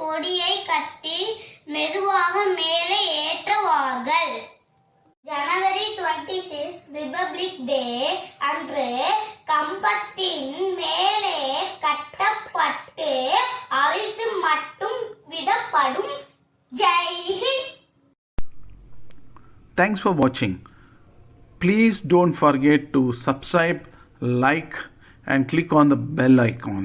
கொடியை கட்டி மெதுவாக மேலே ஏற்றுவார்கள். ஜனவரி 26 ரிபப்ளிக் டே அன்று கம்பத்தின் மேலே கட்டப்பட்டு அவிழ்த்து மட்டும் விடப்படும். Jai Hind. Thanks for watching. Please don't forget to subscribe, like and click on the bell icon.